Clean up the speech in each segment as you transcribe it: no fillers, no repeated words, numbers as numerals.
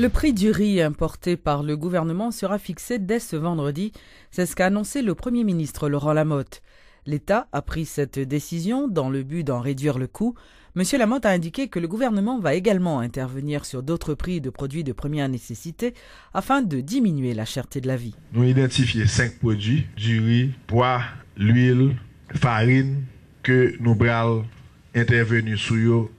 Le prix du riz importé par le gouvernement sera fixé dès ce vendredi. C'est ce qu'a annoncé le Premier ministre Laurent Lamotte. L'État a pris cette décision dans le but d'en réduire le coût. M. Lamotte a indiqué que le gouvernement va également intervenir sur d'autres prix de produits de première nécessité afin de diminuer la cherté de la vie. Nous identifions 5 produits, du riz, pois, l'huile, farine, que nous allons intervenir sur eux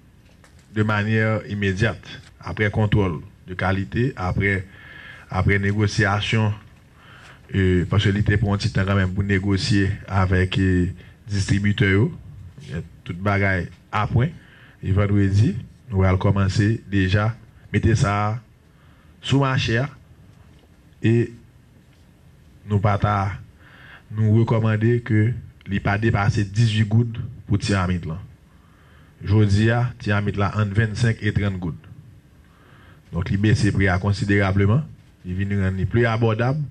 de manière immédiate, après contrôle de qualité, après négociation, parce que l'était pour un petit temps quand même pour négocier avec les distributeurs, toute bagaille à point. Et vendredi, nous allons commencer déjà, mettre ça sous marché et nous recommander que il pas dépasser 18 gouttes pour tiramite là. Jodi a tiramite là entre 25 et 30 gouttes. Donc il baisse prix considérablement, il vient rendre plus abordable,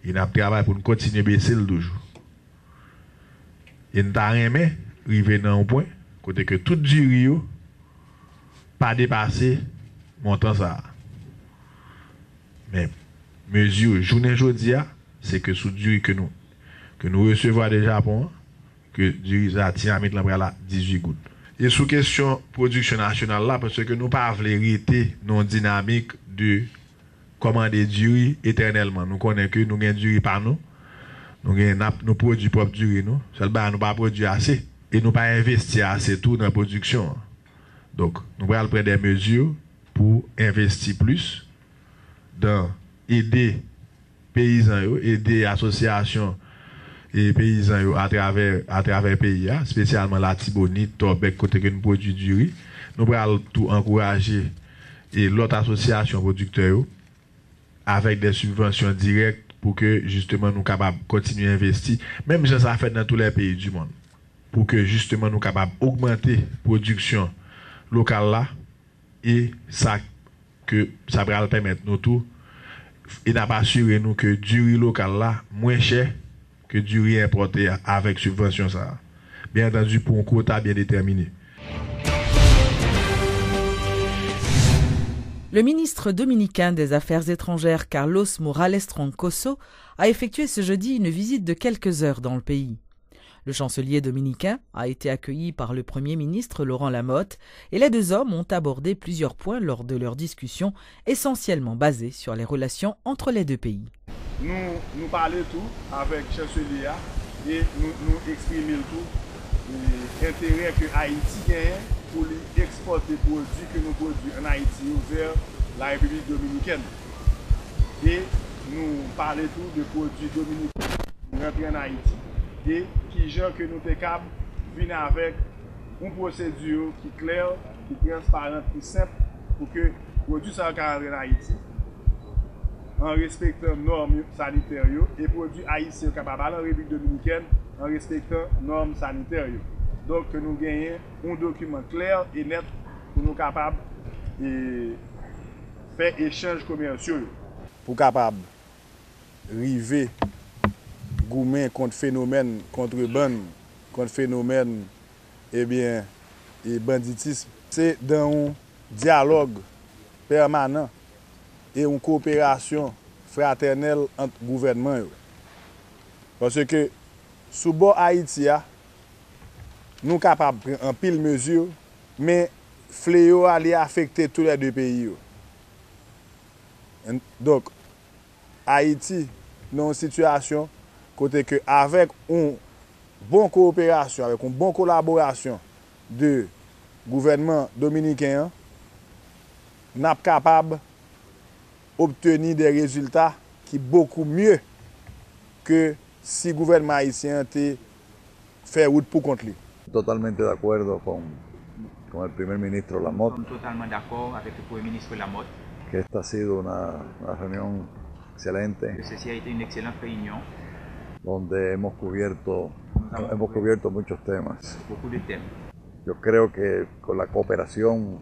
il a travail pour continuer à baisser le toujours. Et nous avons arrivé dans un point côté que tout du riz pas dépasser montant ça. Mais mesure journée jodi a, c'est que sous du riz que nous recevons déjà Japon, que du riz à tiramite là 18 gouttes. Et sous question production nationale là, parce que nous pas voulons hériter non dynamique de commander du riz éternellement. Nous connaissons que nous avons du riz par nous. Nous avons nos produits propres du riz. Nous ne pas produire assez. Et nous pas investir assez tout dans la production. Donc, nous allons prendre des mesures pour investir plus dans aider paysans, aider associations et paysans à travers le pays, spécialement la Tibonite, Torbec, côté que nous produisons du riz. Nous allons tout encourager et l'autre association producteurs avec des subventions directes pour que justement nous capables de continuer à investir, même si ça fait dans tous les pays du monde, pour que justement nous capables d'augmenter la production locale là et ça va permettre nous tout et n'a pas assuré nous que du riz local là moins cher que du riz importé avec subvention ça. Bien entendu pour un quota bien déterminé. Le ministre dominicain des Affaires étrangères Carlos Morales Troncoso a effectué ce jeudi une visite de quelques heures dans le pays. Le chancelier dominicain a été accueilli par le Premier ministre Laurent Lamotte et les deux hommes ont abordé plusieurs points lors de leur discussion, essentiellement basés sur les relations entre les deux pays. Nous parlons tout avec le chancelier et nous exprimons tout l'intérêt que Haïti gagne pour exporter des produits que nous produisons en Haïti vers la République dominicaine. Et nous parlons tout de produits dominicains rentrés en Haïti et qui gens que nous sommes capables de venir avec une procédure qui est claire, qui est transparente, qui est simple pour que les produits soient rentrés en Haïti en respectant les normes sanitaires et les produits haïtiens sont capables d'aller en République dominicaine en respectant les normes sanitaires. Donc, nous gagnons un document clair et net pour nous capables de faire échange commerciaux. Pour capables d'arriver goumer contre phénomène, contre bande, contre phénomène et banditisme, c'est dans un dialogue permanent et une coopération fraternelle entre gouvernements. Parce que sous bord Haïti, nous sommes capables de prendre en pile mesure, mais le fléau allait affecter tous les deux pays. Donc, Haïti, dans une situation côté que avec une bonne coopération, avec une bonne collaboration de gouvernement dominicain, nous sommes capables d'obtenir des résultats qui sont beaucoup mieux que si le gouvernement haïtien fait route pour contre lui. Totalmente de acuerdo con el primer ministro Lamotte. Totalmente de acuerdo avec le Premier ministre Lamotte. Que esta ha sido una reunión excelente. Que ceci a été une excellente réunion. Donde hemos cubierto muchos temas. Beaucoup de thèmes. Yo creo que con la cooperación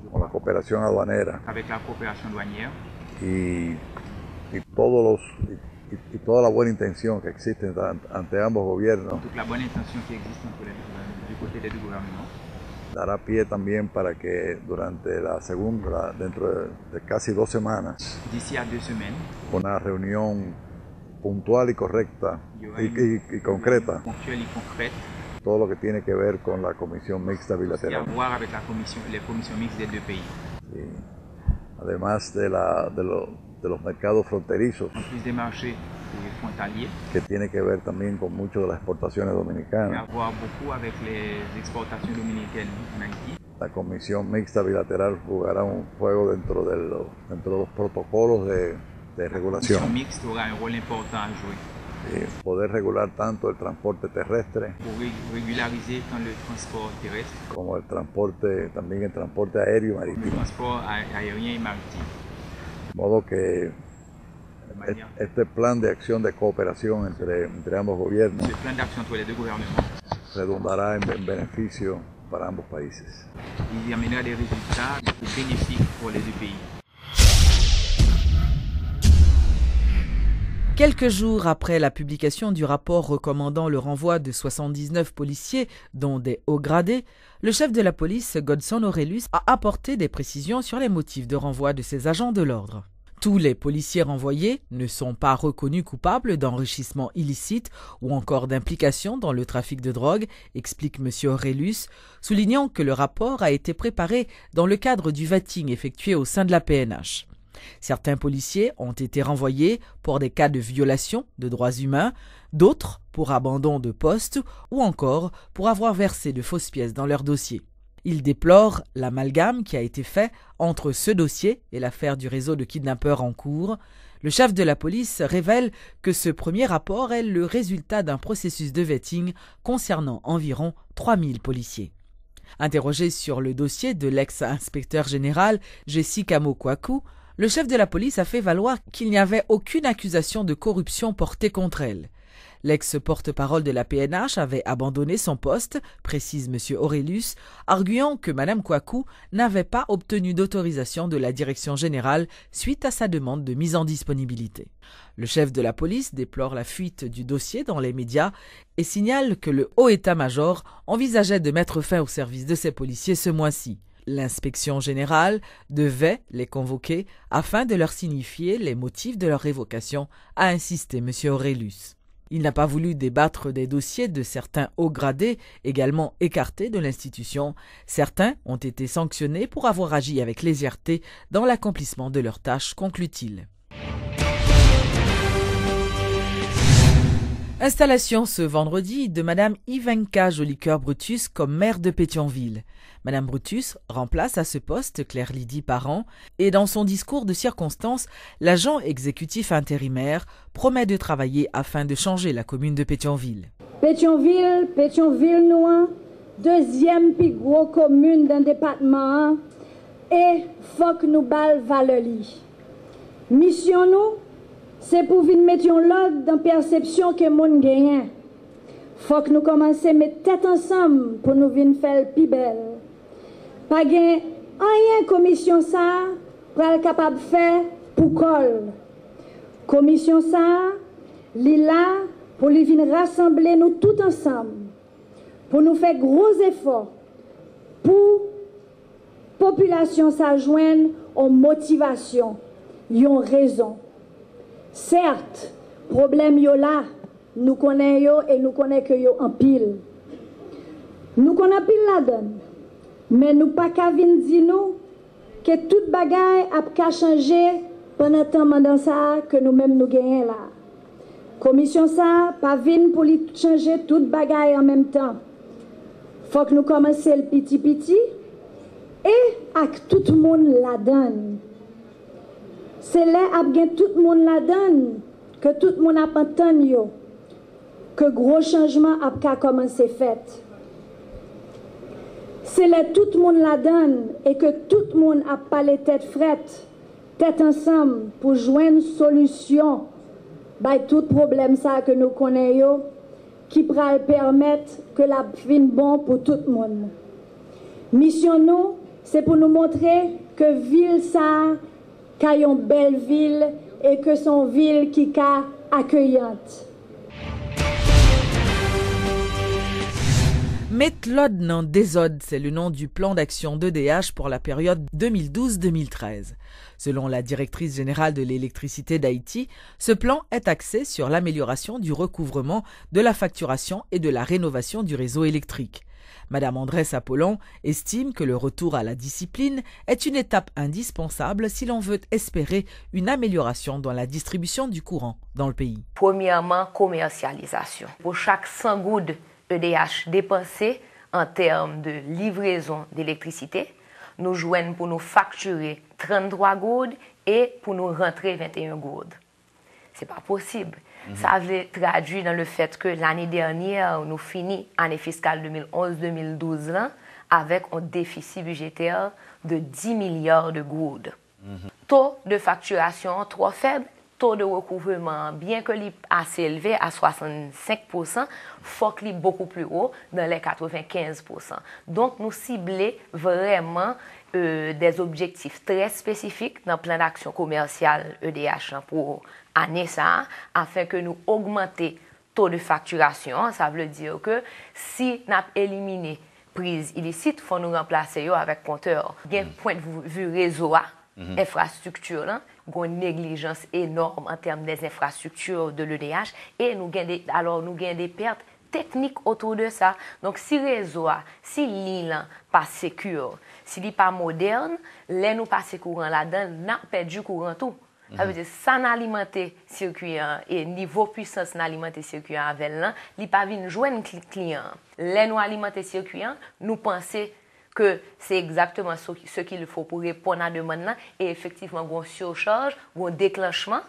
aduanera. Avec la coopération douanière. Y toda la buena intención que existe ante ambos gobiernos. Toute la bonne intention qui existe du côté des deux gouvernements. dará pie también para que durante la segunda, dentro de casi 2 semanas, D'ici à 2 semaines, una reunión puntual y correcta il y aura y concreta, ponctuelle et concrète todo lo que tiene que ver con la Comisión Mixta et à Bilateral. voir avec les commissions mixtes des 2 pays. Y además de los mercados fronterizos, En plus des marchés frontaliers, que tiene que ver también con mucho de las exportaciones et à dominicanas. voir beaucoup avec les exportations dominicaines en Haïti. La Comisión Mixta Bilateral jugará un juego dentro de los protocolos de La commission regulación. mixte aura un rôle important à jouer Y poder regular tanto el transporte terrestre pour régulariser tant le transport terrestre, como también el transporte aéreo y le marítimo. transport aérien et maritime. De modo que De manière, este plan de acción de cooperación entre ambos gobiernos ce plan d'action entre les 2 gouvernements, redundará en beneficio para ambos países. il amènera des résultats bénéfiques pour les 2 pays. Quelques jours après la publication du rapport recommandant le renvoi de 79 policiers, dont des hauts gradés, le chef de la police, Godson Aurelius, a apporté des précisions sur les motifs de renvoi de ces agents de l'ordre. Tous les policiers renvoyés ne sont pas reconnus coupables d'enrichissement illicite ou encore d'implication dans le trafic de drogue, explique M. Aurelius, soulignant que le rapport a été préparé dans le cadre du vetting effectué au sein de la PNH. Certains policiers ont été renvoyés pour des cas de violation de droits humains, d'autres pour abandon de poste ou encore pour avoir versé de fausses pièces dans leur dossier. Il déplore l'amalgame qui a été fait entre ce dossier et l'affaire du réseau de kidnappeurs en cours. Le chef de la police révèle que ce premier rapport est le résultat d'un processus de vetting concernant environ 3000 policiers. Interrogé sur le dossier de l'ex-inspecteur général Jessica Mokwaku, le chef de la police a fait valoir qu'il n'y avait aucune accusation de corruption portée contre elle. L'ex-porte-parole de la PNH avait abandonné son poste, précise M. Aurelius, arguant que Mme Kwaku n'avait pas obtenu d'autorisation de la direction générale suite à sa demande de mise en disponibilité. Le chef de la police déplore la fuite du dossier dans les médias et signale que le haut état-major envisageait de mettre fin au service de ses policiers ce mois-ci. L'inspection générale devait les convoquer afin de leur signifier les motifs de leur révocation, a insisté M. Aurelius. Il n'a pas voulu débattre des dossiers de certains hauts gradés, également écartés de l'institution. Certains ont été sanctionnés pour avoir agi avec légèreté dans l'accomplissement de leurs tâches, conclut-il. Installation ce vendredi de Mme Ivanka Jolicoeur-Brutus comme maire de Pétionville. Mme Brutus remplace à ce poste Claire Lydie Parent et dans son discours de circonstance, l'agent exécutif intérimaire promet de travailler afin de changer la commune de Pétionville. Pétionville nous, deuxième plus grosse commune d'un département et faut que nous bal valeli. Mission nous, c'est pour venir mettre l'ordre dans la perception que monde gagne. Faut que nous commencions à mettre tête ensemble pour nous venir faire le plus belle. Pas gain rien commission ça pour être capable de faire pour col. Commission ça, là pour lui venir rassembler nous tout ensemble. Pour nous faire gros efforts pour population ça joindre aux motivations, yon raison. Certes, problème yo là, nous connaissons yo et nous connaissons que yo en pile. Nous connaissons pile là-dedans, mais nous pas qu'à venir dire nous que toute bagaille a qu'à changer pendant temps dans ça que nous-mêmes nous gagnons là. Commission ça, pas venir pour lui changer toute bagaille en même temps. Faut que nous commencions le petit et avec tout le monde là-dedans. C'est là que tout le monde la donne, que tout le monde a entendu, que gros changement a commencé à faire. C'est là que tout le monde la donne et que tout le monde a pas les têtes frettes, tête ensemble pour joindre une solution à tout problème ça que nous connaissons, qui pourra permettre que la vie bon pour tout le monde. Mission nous, c'est pour nous montrer que ville ça qu'il y a une belle ville et que son ville qui est accueillante. Metlod nan Désod, c'est le nom du plan d'action d'EDH pour la période 2012-2013. Selon la directrice générale de l'électricité d'Haïti, ce plan est axé sur l'amélioration du recouvrement, de la facturation et de la rénovation du réseau électrique. Madame Andrés Apollon estime que le retour à la discipline est une étape indispensable si l'on veut espérer une amélioration dans la distribution du courant dans le pays. Premièrement, commercialisation. Pour chaque 100 gouttes EDH dépensé en termes de livraison d'électricité, nous joignons pour nous facturer 33 gouttes et pour nous rentrer 21 gouttes. Ce n'est pas possible. Ça veut traduire dans le fait que l'année dernière, nous finissons l'année fiscale 2011-2012 avec un déficit budgétaire de 10 milliards de gouttes. Taux de facturation trop faible, taux de recouvrement, bien que l'IP assez élevé à 65%, faut qu'il soit beaucoup plus haut dans les 95%. Donc, nous ciblons vraiment des objectifs très spécifiques dans le plan d'action commerciale EDH pour l'année ça, afin que nous augmentions le taux de facturation. Ça veut dire que si nous avons éliminé prise illicite, il faut nous remplacer avec compteur. Bien point de vue réseau, infrastructure, une négligence énorme en termes des infrastructures de l'EDH et nous gagnons des pertes techniques autour de ça. Donc si réseau, si l'île pas sécure, si l'île pas moderne, les nous passer courant là-dedans, n'a perdu courant tout. Ça veut dire ça n'alimenter circuit et niveau puissance n'alimenter circuit avec là, il pas vinn joindre client. Les nous alimenter circuit, nous penser que c'est exactement ce qu'il faut pour répondre à la demande et effectivement un surcharge, un déclenchement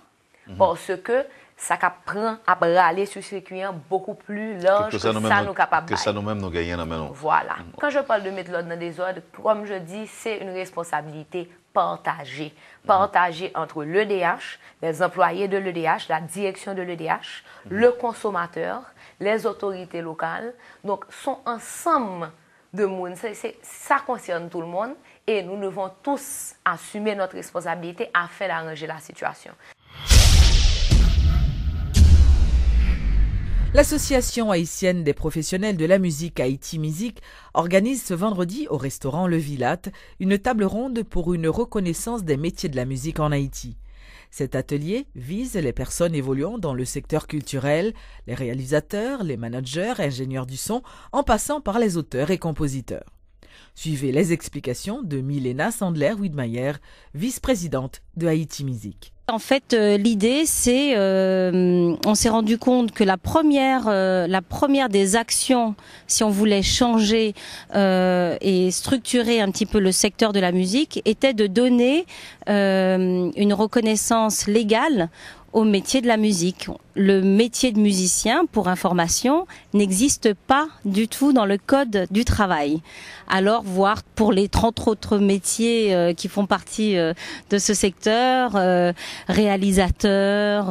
parce que ça prend à braler sur ce circuit beaucoup plus large que ça nous capable. Que ça nous-mêmes nous gagnons maintenant. Voilà. Quand je parle de mettre l'ordre dans des ordres, comme je dis, c'est une responsabilité partagée. Partagée entre l'EDH, les employés de l'EDH, la direction de l'EDH, le consommateur, les autorités locales. Donc, sont ensemble de monde. Ça concerne tout le monde et nous devons tous assumer notre responsabilité afin d'arranger la situation. L'Association haïtienne des professionnels de la musique Haïti Musique organise ce vendredi au restaurant Le Vilat une table ronde pour une reconnaissance des métiers de la musique en Haïti. Cet atelier vise les personnes évoluant dans le secteur culturel, les réalisateurs, les managers, ingénieurs du son, en passant par les auteurs et compositeurs. Suivez les explications de Milena Sandler-Widmayer, vice-présidente de Haïti Musique. En fait, l'idée, c'est, on s'est rendu compte que la première des actions, si on voulait changer et structurer un petit peu le secteur de la musique, était de donner une reconnaissance légale au métier de la musique. Le métier de musicien, pour information, n'existe pas du tout dans le code du travail. Alors, voir pour les 30 autres métiers qui font partie de ce secteur, réalisateur,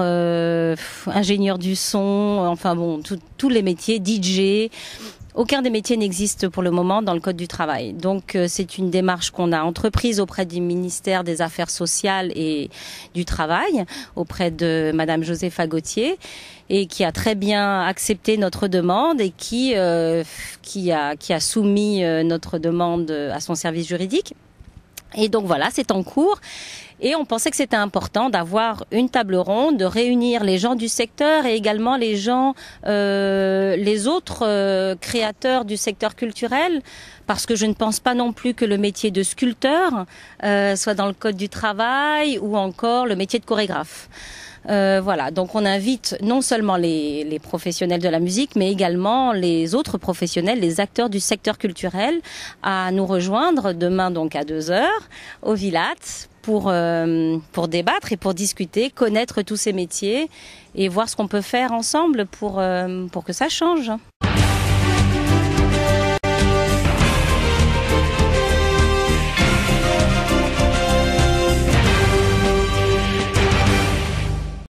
ingénieur du son, enfin bon, tous les métiers, DJ. Aucun des métiers n'existe pour le moment dans le Code du travail. Donc c'est une démarche qu'on a entreprise auprès du ministère des Affaires sociales et du Travail, auprès de Madame Josepha Gauthier, et qui a très bien accepté notre demande et qui a soumis notre demande à son service juridique. Et donc voilà, c'est en cours. Et on pensait que c'était important d'avoir une table ronde, de réunir les gens du secteur et également les gens, les autres créateurs du secteur culturel, parce que je ne pense pas non plus que le métier de sculpteur soit dans le Code du travail ou encore le métier de chorégraphe. Voilà, donc on invite non seulement les professionnels de la musique, mais également les autres professionnels, les acteurs du secteur culturel, à nous rejoindre demain donc à 2h au Vilat pour débattre et pour discuter, connaître tous ces métiers et voir ce qu'on peut faire ensemble pour que ça change.